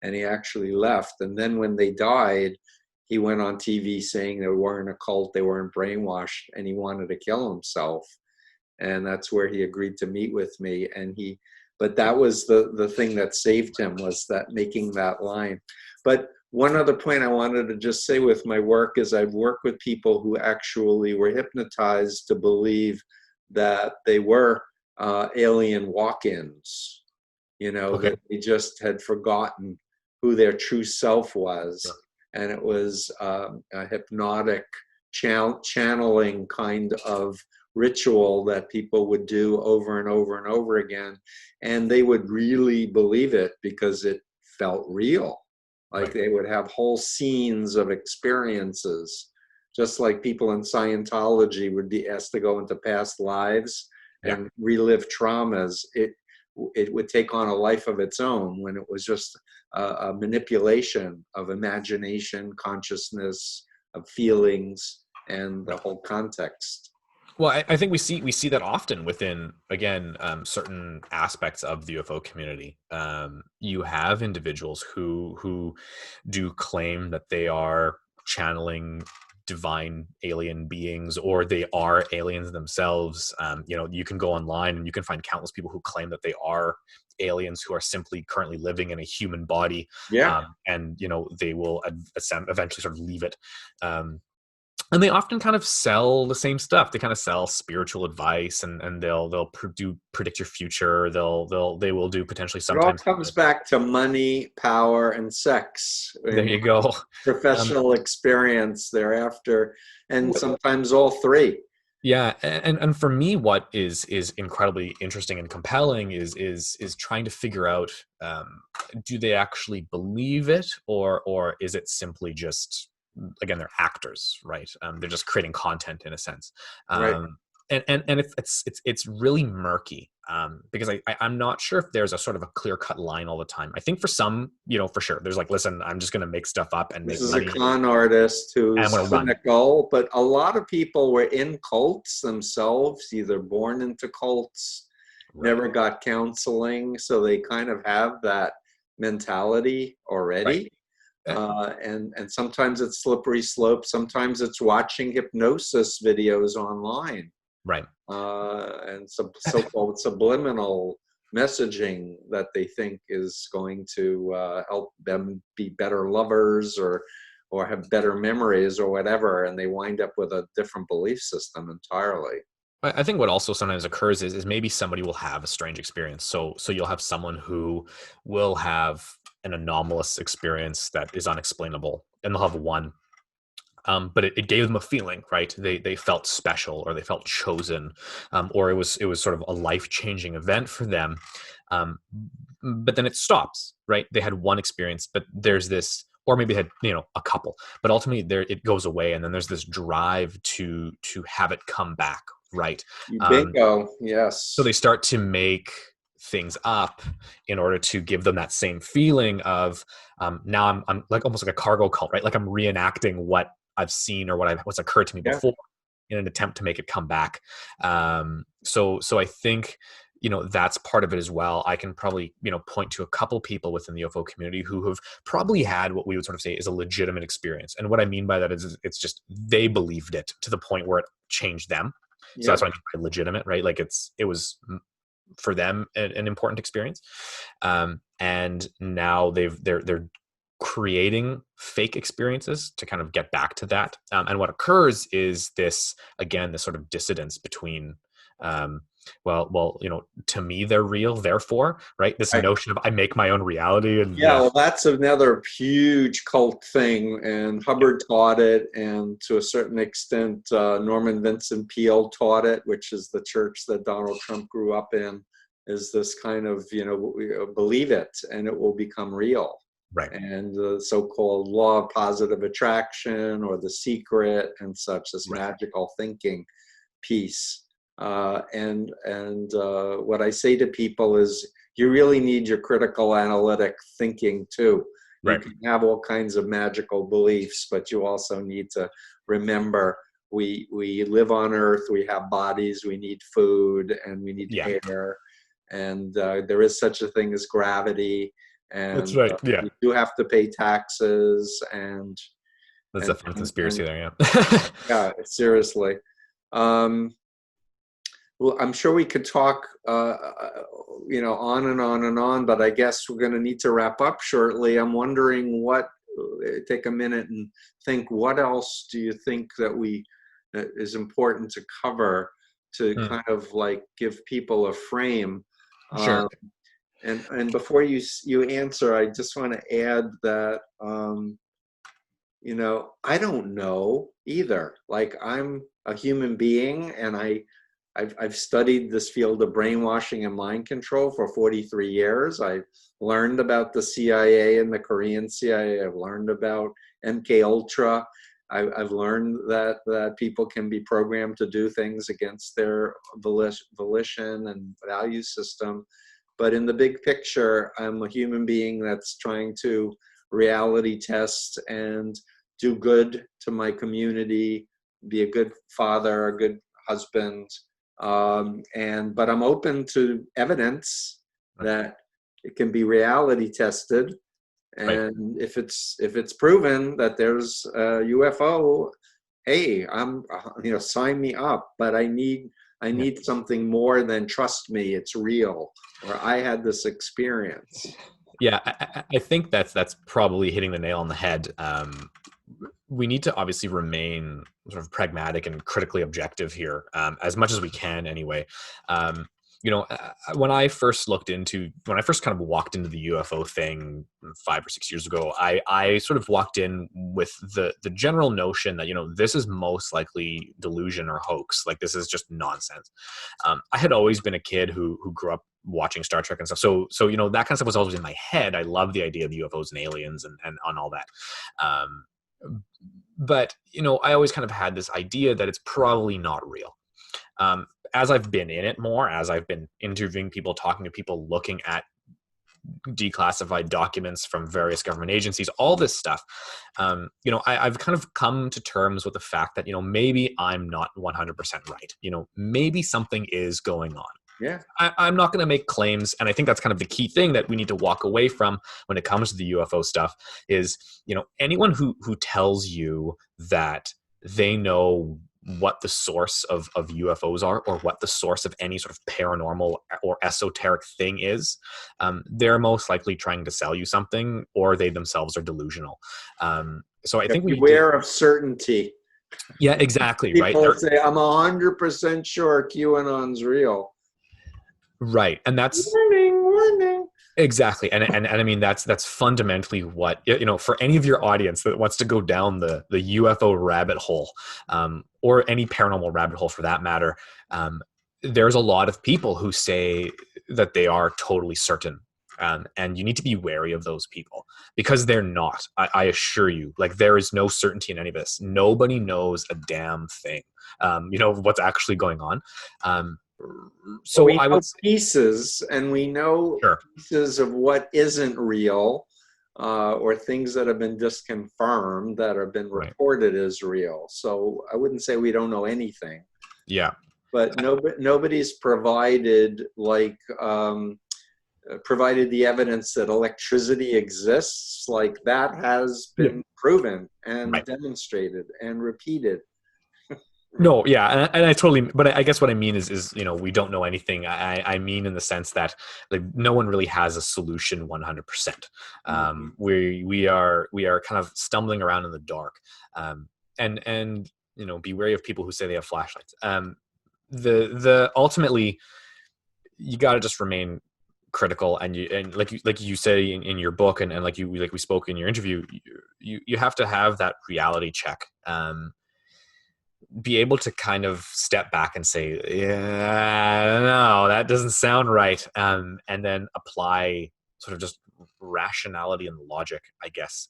and he actually left. And then when they died, he went on TV saying they weren't a cult, they weren't brainwashed, and he wanted to kill himself. And that's where he agreed to meet with me. But that was the thing that saved him, was that making that line. But one other point I wanted to just say with my work is I've worked with people who actually were hypnotized to believe that they were alien walk-ins, Okay. that they just had forgotten who their true self Sure. was. And it was a hypnotic channeling kind of ritual that people would do over and over and over again. And they would really believe it because it felt real. Like Right. they would have whole scenes of experiences, just like people in Scientology would be asked to go into past lives Yeah. and relive traumas. It would take on a life of its own when it was just a manipulation of imagination, consciousness, of feelings, and the Right. whole context. Well, I think we see that often within, again, certain aspects of the UFO community. You have individuals who do claim that they are channeling divine alien beings, or they are aliens themselves. You can go online and you can find countless people who claim that they are aliens who are simply currently living in a human body, Yeah. and they will eventually sort of leave it. And they often kind of sell the same stuff. They kind of sell spiritual advice, and they'll predict your future. They will do potentially It all sometimes. comes back to money, power, and sex, There and you go. Um, professional experience thereafter, and wh- sometimes all three. yeah, and for me, what is incredibly interesting and compelling is trying to figure out, do they actually believe it, or is it simply just, again, they're actors, right? They're just creating content in a sense. Right. And it's really murky, because I'm not sure if there's a sort of a clear cut line all the time. I think for some, for sure, there's like, listen, I'm just going to make stuff up and This make is a money, con artist and I'm who's going to run. cynical, but a lot of people were in cults themselves, either born into cults, Right, never got counseling, so they kind of have that mentality right, already. And sometimes it's slippery slope. Sometimes it's watching hypnosis videos online, right. and some so-called subliminal messaging that they think is going to help them be better lovers, or have better memories or whatever, and they wind up with a different belief system entirely. I think what also sometimes occurs is maybe somebody will have a strange experience. So you'll have someone who will have an anomalous experience that is unexplainable, and they'll have one. But it gave them a feeling, right? They felt special, or they felt chosen, or it was sort of a life-changing event for them. Um, but then it stops, right? They had one experience, but there's this, or maybe they had a couple, but ultimately there it goes away, and then there's this drive to have it come back, right? Bingo. So they Yes. start to make things up in order to give them that same feeling of, now I'm like almost like a cargo cult, right? Like I'm reenacting what I've seen, or what's occurred to me Yeah. before, in an attempt to make it come back. So I think that's part of it as well. I can probably point to a couple people within the UFO community who have probably had what we would sort of say is a legitimate experience, and what I mean by that is it's just they believed it to the point where it changed them. So that's Yep. what I mean by legitimate, right? Like it was for them an important experience, and now they're creating fake experiences to kind of get back to that. And what occurs is this, again, this sort of dissidence between, um, to me they're real, therefore, right? This notion of I make my own reality, and Yeah, well, that's another huge cult thing, and Hubbard taught it, and to a certain extent, Norman Vincent Peale taught it, which is the church that Donald Trump grew up in, is this kind of, believe it, and it will become real. right, And the so-called law of positive attraction, or the secret, and such, this right, magical thinking piece. And what I say to people is, you really need your critical analytic thinking too. You Right. can have all kinds of magical beliefs, but you also need to remember we live on Earth, we have bodies, we need food, and we need Yeah. air, and there is such a thing as gravity, That's and right. Yeah. we do have to pay taxes, That's and a fun and conspiracy there. Yeah. yeah, seriously. Um, well, I'm sure we could talk, on and on and on, but I guess we're going to need to wrap up shortly. I'm wondering take a minute and think, what else do you think that is important to cover to Hmm. kind of like give people a frame? Sure. And before you answer, I just want to add that, I don't know either. Like, I'm a human being, and I've studied this field of brainwashing and mind control for 43 years. I've learned about the CIA and the Korean CIA. I've learned about MK Ultra. I've learned that people can be programmed to do things against their volition and value system. But in the big picture, I'm a human being that's trying to reality test and do good to my community, be a good father, a good husband, but I'm open to evidence that it can be reality tested, Right. and if it's proven that there's a UFO, hey, I'm sign me up. But I Yeah. need something more than trust me, it's real, or I had this experience. Yeah, I think that's probably hitting the nail on the head. We need to obviously remain sort of pragmatic and critically objective here, as much as we can, anyway. When I first kind of walked into the UFO thing 5 or 6 years ago, I sort of walked in with the general notion that this is most likely delusion or hoax. Like, this is just nonsense. I had always been a kid who grew up watching Star Trek and stuff. So that kind of stuff was always in my head. I love the idea of UFOs and aliens and on all that. Um, but I always kind of had this idea that it's probably not real. As I've been in it more, as I've been interviewing people, talking to people, looking at declassified documents from various government agencies, all this stuff, I've kind of come to terms with the fact that maybe I'm not 100% right. Maybe something is going on. Yeah. I'm not going to make claims, and I think that's kind of the key thing that we need to walk away from when it comes to the UFO stuff is, anyone who tells you that they know what the source of UFOs are, or what the source of any sort of paranormal or esoteric thing is, they're most likely trying to sell you something, or they themselves are delusional. So I think we need to, Beware of certainty. yeah, exactly, right? People say, I'm 100% sure QAnon's real. Right, and that's Warning. exactly, and I mean that's fundamentally what for any of your audience that wants to go down the UFO rabbit hole, or any paranormal rabbit hole for that matter. There's a lot of people who say that they are totally certain, and you need to be wary of those people, because they're not. I assure you, like, there is no certainty in any of this. Nobody knows a damn thing. What's actually going on. So We I know would say, pieces, and we know sure. pieces of what isn't real, or things that have been disconfirmed that have been Right. reported as real. So I wouldn't say we don't know anything, Yeah. but nobody's provided provided the evidence that electricity exists. Like, that has Yeah. been proven and Right. demonstrated and repeated. No, yeah, and I totally. But I guess what I mean is we don't know anything. I mean, in the sense that, like, no one really has a solution 100%. Mhm. We are kind of stumbling around in the dark, and be wary of people who say they have flashlights. The ultimately, you got to just remain critical, and like you say in your book, and like we spoke in your interview, you have to have that reality check. Be able to kind of step back and say, yeah, no, that doesn't sound right. And then apply sort of just rationality and logic, I guess.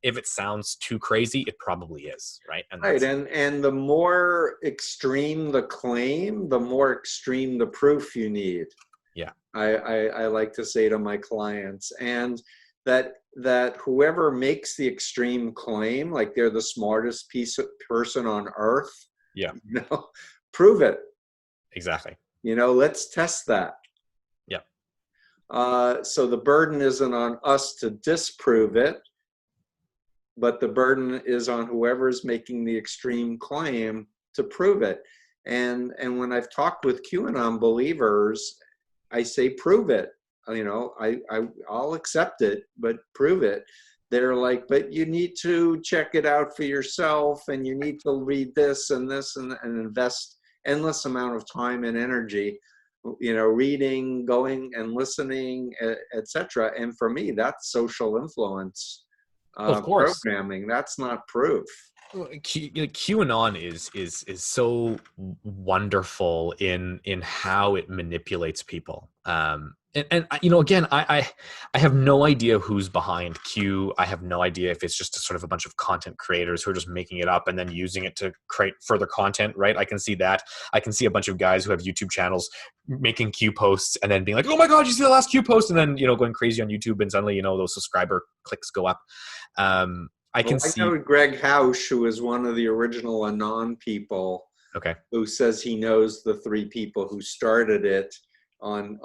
if it sounds too crazy, it probably is, right? And Right, that's and the more extreme the claim, the more extreme the proof you need. yeah. I like to say to my clients, and that whoever makes the extreme claim, like they're the smartest person on earth, Yeah, prove it. exactly. Let's test that. Yeah. So the burden isn't on us to disprove it, but the burden is on whoever's making the extreme claim to prove it. And when I've talked with QAnon believers, I say, prove it. I'll accept it, but prove it. They're like, but you need to check it out for yourself, and you need to read this and this and invest endless amount of time and energy, reading, going and listening, etc. And for me, that's social influence Of course. programming. That's not proof. QAnon is so wonderful in how it manipulates people. And again, I have no idea who's behind Q. I have no idea if it's just a sort of a bunch of content creators who are just making it up and then using it to create further content, right? I can see that. I can see a bunch of guys who have YouTube channels making Q posts and then being like, oh my God, you see the last Q post? And then, going crazy on YouTube, and suddenly, those subscriber clicks go up. I can I see. know Greg Hausch, who is one of the original Anon people, Okay. who says he knows the 3 people who started it on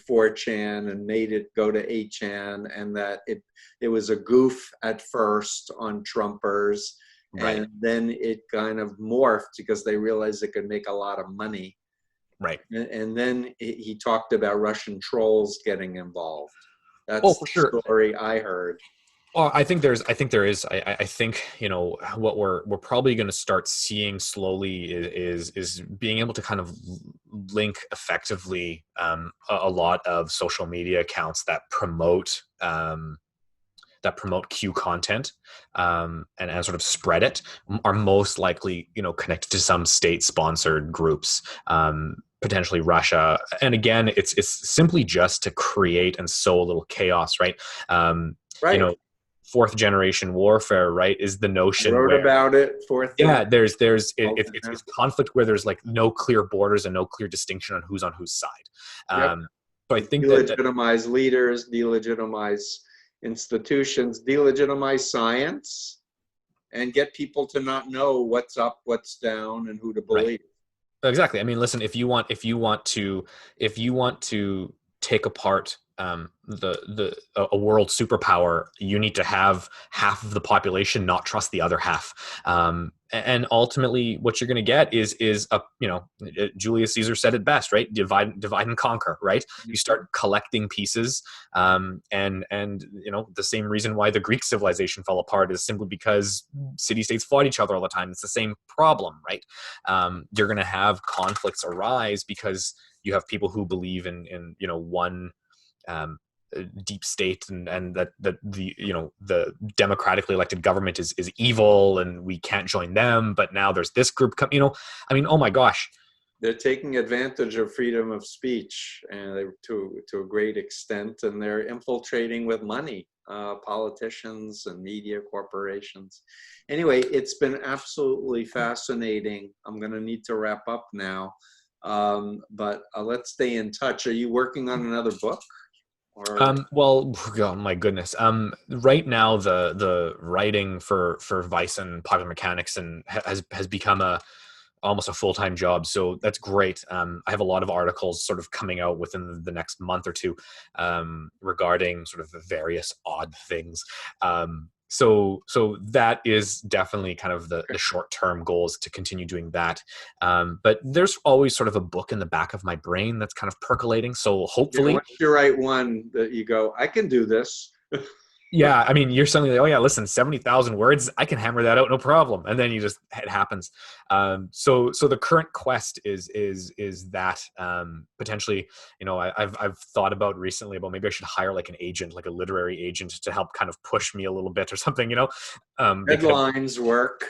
4chan and made it go to 8chan, and that it was a goof at first on Trumpers, Right. and then it kind of morphed because they realized it could make a lot of money. Right. And then he talked about Russian trolls getting involved. Oh, That's for the sure. story I heard. Well, I think there is. I think, what we're probably going to start seeing slowly is being able to kind of link effectively a lot of social media accounts that promote Q content, and sort of spread it, are most likely, connected to some state-sponsored groups, potentially Russia. And again, it's simply just to create and sow a little chaos, right? Right. Fourth generation warfare, right, is the I notion wrote where, about it. it's conflict where there's like no clear borders and no clear distinction on whose side. Yep. So I think Delegitimize leaders, delegitimize institutions, delegitimize science, and get people to not know what's up, what's down, and who to believe. Right. Exactly. I mean, listen, if you want to take apart a world superpower, you need to have half of the population not trust the other half, and ultimately what you're going to get is Julius Caesar said it best, right? Divide and conquer, right? You start collecting pieces, and the same reason why the Greek civilization fell apart is simply because city-states fought each other all the time. It's the same problem, right? You're going to have conflicts arise because you have people who believe in one deep state, and that the democratically elected government is evil and we can't join them, but now there's this group oh my gosh, they're taking advantage of freedom of speech, and to a great extent, and they're infiltrating with money, politicians and media corporations. Anyway, it's been absolutely fascinating. I'm going to need to wrap up now, but let's stay in touch. Are you working on another book? Well, oh my goodness. Right now the writing for Vice and Popular Mechanics has become almost a full-time job. So that's great. I have a lot of articles sort of coming out within the next month or two, regarding sort of the various odd things. So that is definitely kind of the short-term goals, to continue doing that. But there's always sort of a book in the back of my brain that's kind of percolating. So hopefully, once you write one that you go, I can do this. yeah, I mean, you're suddenly like, oh yeah, listen, 70,000 words, I can hammer that out, no problem. And then it happens. So the current quest is that, potentially, I've thought about recently about maybe I should hire like an agent, like a literary agent, to help kind of push me a little bit or something, Deadlines work.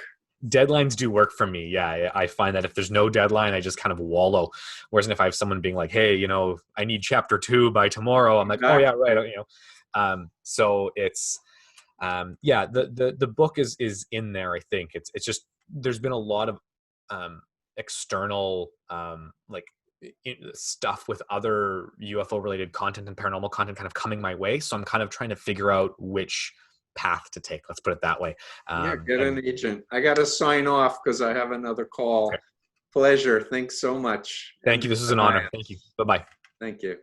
Deadlines do work for me. Yeah, I find that if there's no deadline, I just kind of wallow. Whereas if I have someone being like, hey, I need chapter 2 by tomorrow, I'm like, oh yeah, right. So it's, Yeah, the book is in there. I think it's just there's been a lot of external like stuff with other UFO related content and paranormal content kind of coming my way. So I'm kind of trying to figure out which path to take. Let's put it that way. Yeah, get And an agent. I got to sign off because I have another call. okay. Pleasure. Thanks so much, Thank you. MJ This is an honor. Banias. Thank you. Bye bye. Thank you.